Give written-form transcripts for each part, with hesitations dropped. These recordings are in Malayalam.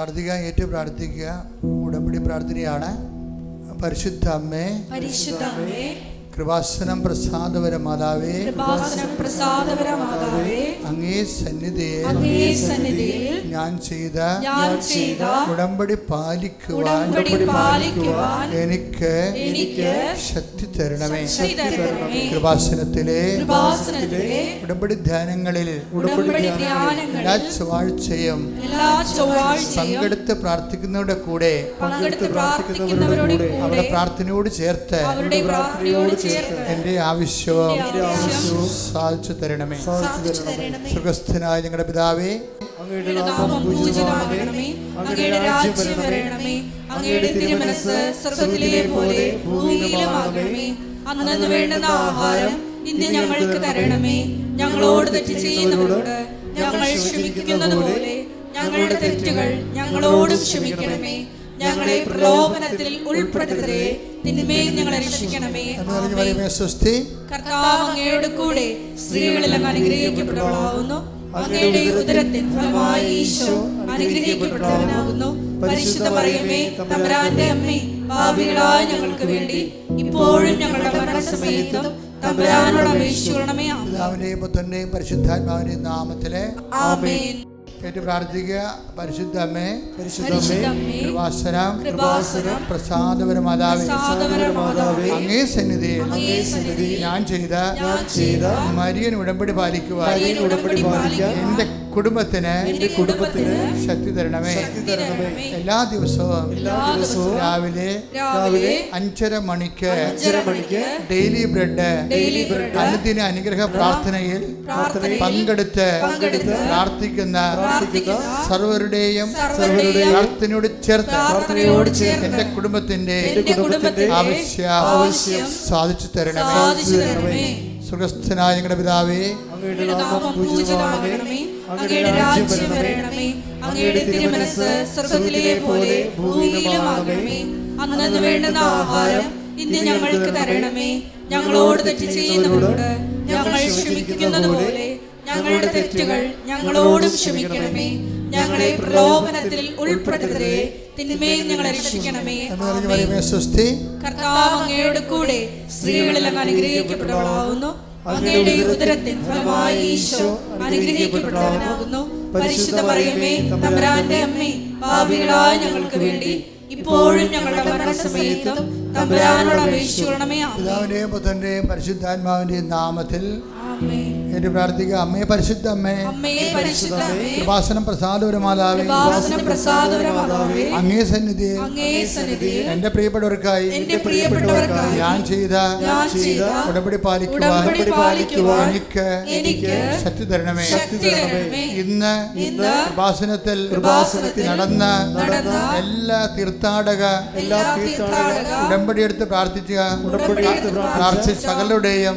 പ്രാർത്ഥിക്കുക, ഏറ്റു പ്രാർത്ഥിക്കുക. ഉടമ്പടി പ്രാർത്ഥനയാണ്. പരിശുദ്ധ അമ്മേ, കൃപാസനം പ്രസാദപര മാതാവേ, അങ്ങേ സന്നിധിയിൽ ഞാൻ ചെയ്ത ഉടമ്പടി പാലിക്കുവാൻ എനിക്ക് ശക്തി തരണമേ. കൃപാസനത്തിലെ ഉടമ്പടി ധ്യാനങ്ങളിൽ എല്ലാ ചൊവ്വാഴ്ചയും പങ്കെടുത്ത് പ്രാർത്ഥിക്കുന്നവരുടെ കൂടെ അവരുടെ പ്രാർത്ഥനയോട് ചേർത്ത് എന്റെ ആവശ്യവും സാധിച്ചു തരണമേ. സുഖസ്ഥനായ ഞങ്ങളുടെ പിതാവേ, അങ്ങയുടെ നാമം പൂജിതമാകണമേ. അങ്ങയുടെ രാജ്യം വരണമേ. അങ്ങയുടെ തിരുമനസ്സ് സ്വർഗ്ഗത്തിലെ പോലെ ഭൂമിയിലുമാകണമേ. അന്നന്ന് വേണ്ടുന്ന ആഹാരം ഇന്ന് ഞങ്ങൾക്ക് തരണമേ. ഞങ്ങളോട് തെറ്റ് ചെയ്യുന്നവരോട് ഞങ്ങൾ ക്ഷമിക്കുന്നത് പോലെ ഞങ്ങളുടെ തെറ്റുകൾ ഞങ്ങളോടും ക്ഷമിക്കണമേ. ഞങ്ങളെ പ്രലോഭനത്തിൽ ഉൾപ്പെടുത്തരുതേ, തിന്മയിൽ ഞങ്ങളെ രക്ഷിക്കണമേ. കർത്താവ് അങ്ങയുടെ കൂടെ സ്ത്രീകളിൽ അങ്ങ് അനുഗ്രഹിക്കപ്പെട്ടവളാകുന്നു. അങ്ങയുടെ ഉദരത്തിൻ ഫലമായി ഈശോ അനുഗ്രഹിക്കപ്പെട്ടവനാകുന്നു. പരിശുദ്ധ മറിയമേ, തമ്പുരാന്റെ അമ്മേ, പാപികളായ ഞങ്ങൾക്ക് വേണ്ടി ഇപ്പോഴും ഞങ്ങളുടെ മരണസമയത്തും തമ്പുരാനോട് അപേക്ഷിക്കണമേ. പിതാവിന്റെയും പുത്രന്റെയും പരിശുദ്ധാത്മാവിന്റെയും നാമത്തിലെ ആമേൻ. ഏറ്റു പ്രാർത്ഥിക്കുക. പരിശുദ്ധ അമ്മേ, കൃപാസനം പ്രസാദപര മാതാവേ, അങ്ങേ സന്നിധിയിൽ ഞാൻ ചെയ്ത മരിയൻ ഉടമ്പടി പാലിക്കുവാൻ എന്റെ കുടുംബത്തിന് ശക്തി തരണമേ. എല്ലാ ദിവസവും രാവിലെ 5:30 മണിക്ക് ഡെയിലി ബ്രെഡ് അനുദിന അനുഗ്രഹ പ്രാർത്ഥനയിൽ പങ്കെടുത്ത് പ്രാർത്ഥിക്കുന്ന സർവരുടെയും പ്രാർത്ഥനയോട് ചേർത്ത് എന്റെ കുടുംബത്തിന്റെ ആവശ്യം സാധിച്ചു തരണമേ. സുഖസ്ഥനായ ഞങ്ങളുടെ പിതാവേ, അങ്ങയുടെ നാമം പൂജിതമാകണമേ. അങ്ങയുടെ രാജ്യം വരണമേ. അങ്ങയുടെ തിരുമനസ്സ് സ്വർഗ്ഗത്തിലെ പോലെ ഭൂമിയിലുമാകണമേ. അന്നന്ന് വേണ്ടുന്ന ആഹാരം ഇന്ന് ഞങ്ങൾക്ക് തരണമേ. ഞങ്ങളോട് തെറ്റ് ചെയ്യുന്നവരോട് ഞങ്ങൾ ക്ഷമിക്കുന്നത് പോലെ ഞങ്ങളുടെ തെറ്റുകൾ ഞങ്ങളോടും ക്ഷമിക്കണമേ. ഞങ്ങളെ പ്രലോഭനത്തിൽ ഉൾപ്പെടുത്തരുതേ, തിന്മയിൽ ഞങ്ങളെ രക്ഷിക്കണമേ. കർത്താവ് അങ്ങയുടെ കൂടെ സ്ത്രീകളിൽ അങ്ങ് അനുഗ്രഹിക്കപ്പെട്ടവളാകുന്നു. അങ്ങയുടെ ഉദരത്തിൻ ഫലമായി ഈശോ അനുഗ്രഹിക്കപ്പെട്ടവനാകുന്നു. പരിശുദ്ധ മറിയമേ, തമ്പുരാന്റെ അമ്മേ, പാപികളായ ഞങ്ങൾക്ക് വേണ്ടി ഇപ്പോഴും ഞങ്ങളുടെ മരണസമയത്തും തമ്പുരാനോട് അപേക്ഷിക്കണമേ. പിതാവിന്റെയും പുത്രന്റെയും പരിശുദ്ധാത്മാവിന്റെയും നാമത്തിൽ ഏറ്റു പ്രാർത്ഥിക്കുക. അമ്മേ, പരിശുദ്ധ അമ്മേ, കൃപാസനം പ്രസാദപര മാതാവേ, അങ്ങേ സന്നിധിയിൽ എന്റെ പ്രിയപ്പെട്ടവർക്കായി ഞാൻ ചെയ്ത ഉടമ്പടി പാലിക്കുവാൻ എനിക്ക് ശക്തി തരണമേ. ഇന്ന് കൃപാസനത്തിൽ നടന്ന എല്ലാ തീർത്ഥാടക ഉടമ്പടി എടുത്ത് പ്രാർത്ഥിച്ച സകലരുടെയും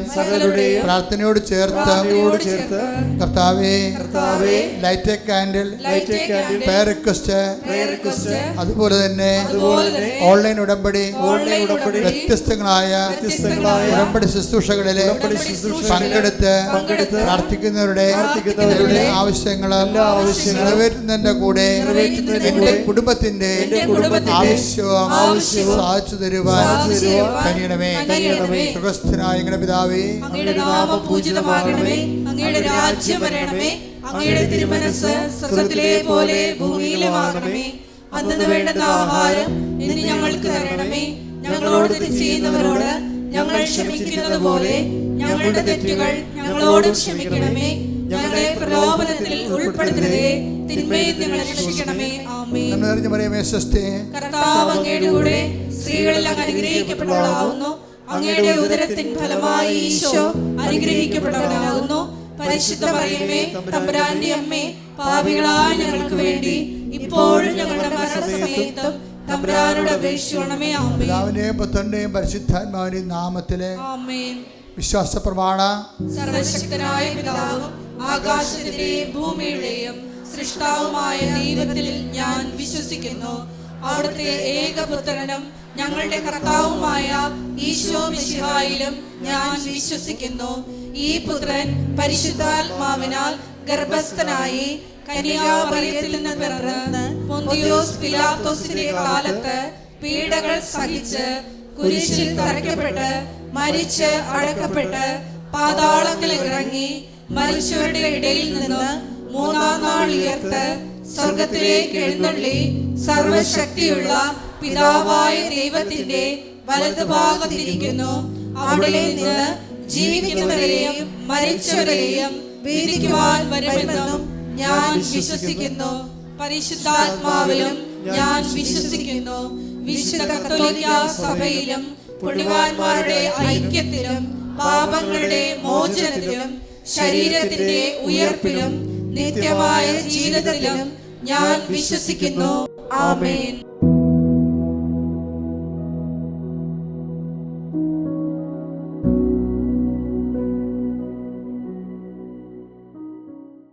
പ്രാർത്ഥനയോട് ചേർത്ത് കർത്താവേ, light a candle prayer request, അതുപോലെ തന്നെ ഓൺലൈൻ ഉടമ്പടി വ്യത്യസ്തങ്ങളായ ഉടമ്പടി ശുശ്രൂഷകളിലെ പങ്കെടുത്ത് പ്രാർത്ഥിക്കുന്നവരുടെ ആവശ്യങ്ങൾ നിറവേറ്റുന്നതിന്റെ കൂടെ എന്റെ കുടുംബത്തിന്റെ ആവശ്യവും സാധിച്ചു തരുവാൻ കഴിയണമേ. സുഖസ്ഥനായ ഞങ്ങളുടെ പിതാവേ, അങ്ങയുടെ നാമം പൂജിതമാകണമേ. അങ്ങയുടെ രാജ്യം വരണമേ. അങ്ങയുടെ തിരുമനസ്സ് സ്വർഗ്ഗത്തിലെ പോലെ ഭൂമിയിലുമാകണമേ. അന്നന്ന് വേണ്ടുന്ന ആഹാരം ഇന്ന് ഞങ്ങൾക്ക് തരണമേ. ഞങ്ങളോട് തെറ്റ് ചെയ്യുന്നവരോട് ഞങ്ങൾ ക്ഷമിക്കുന്നത് പോലെ ഞങ്ങളുടെ തെറ്റുകൾ ഞങ്ങളോടും ക്ഷമിക്കണമേ. ഞങ്ങളെ പ്രലോഭനത്തിൽ ഉൾപ്പെടുത്തരുതേ, തിന്മയിൽ ഞങ്ങളെ രക്ഷിക്കണമേ. ആമേൻ. കർത്താവ് അങ്ങയുടെ കൂടെ സ്ത്രീകളിൽ അങ്ങ് അനുഗ്രഹിക്കപ്പെട്ടവളാകുന്നു. അങ്ങയുടെ ഉദരത്തിൻ ഫലമായി ഈശോ അനുഗ്രഹിക്കപ്പെട്ടവനാകുന്നു. പരിശുദ്ധ മറിയമേ, തമ്പുരാന്റെ അമ്മേ, പാപികളായ ഞങ്ങൾക്ക് വേണ്ടി ഇപ്പോഴും ഞങ്ങളുടെ മരണസമയത്തും തമ്പുരാനോട് അപേക്ഷിക്കണമേ. ആമേൻ. പിതാവിന്റെയും പുത്രന്റെയും പരിശുദ്ധാത്മാവിന്റെയും നാമത്തിലെ ആമേൻ. വിശ്വാസ പ്രമാണ. സർവശക്തനായ പിതാവും ആകാശത്തിന്റെയും ഭൂമിയുടെയും സൃഷ്ടാവുമായ ദൈവത്തിൽ ഞാൻ വിശ്വസിക്കുന്നു. അവിടുത്തെ ഏകപുത്രനും ഞങ്ങളുടെ കർത്താവുമായ ഈശോ മിശിഹായിലും ഞാൻ വിശ്വസിക്കുന്നു. ഈ പുത്രൻ പരിശുദ്ധാത്മാവിനാൽ ഗർഭസ്ഥനായി കന്യാമറിയത്തിൽ നിന്ന് പിറന്ന് പൊന്തിയോസ് പിലാത്തോസിന്റെ കാലത്ത് പീഡകൾ സഹിച്ച് കുരിശിൽ തറയ്ക്കപ്പെട്ട് മരിച്ച് അടക്കപ്പെട്ട് പാതാളത്തിൽ ഇറങ്ങി മരിച്ചവരുടെ ഇടയിൽ നിന്ന് മൂന്നാം നാൾ ഉയർത്ത് സ്വർഗത്തിലേക്ക് എഴുന്നള്ളി സർവശക്തിയുള്ള പിതാവായ ദൈവത്തിന്റെ വലതുഭാഗത്തിരിക്കുന്നു. അവിടെ നിന്ന് ജീവിക്കുന്നവരെയും മരിച്ചവരെയും വിധിക്കുവാൻ വരുമെന്നും ഞാൻ വിശ്വസിക്കുന്നു. പരിശുദ്ധാത്മാവിലും ഞാൻ വിശ്വസിക്കുന്നു. വിശുദ്ധ കത്തോലിക്ക സഭയിലും പുണ്യവാന്മാരുടെ ഐക്യത്തിലും പാപങ്ങളുടെ മോചനത്തിലും ശരീരത്തിന്റെ ഉയർപ്പിലും നിത്യമായ ജീവിതത്തിലും ഞാൻ വിശ്വസിക്കുന്നു. ആമേൻ.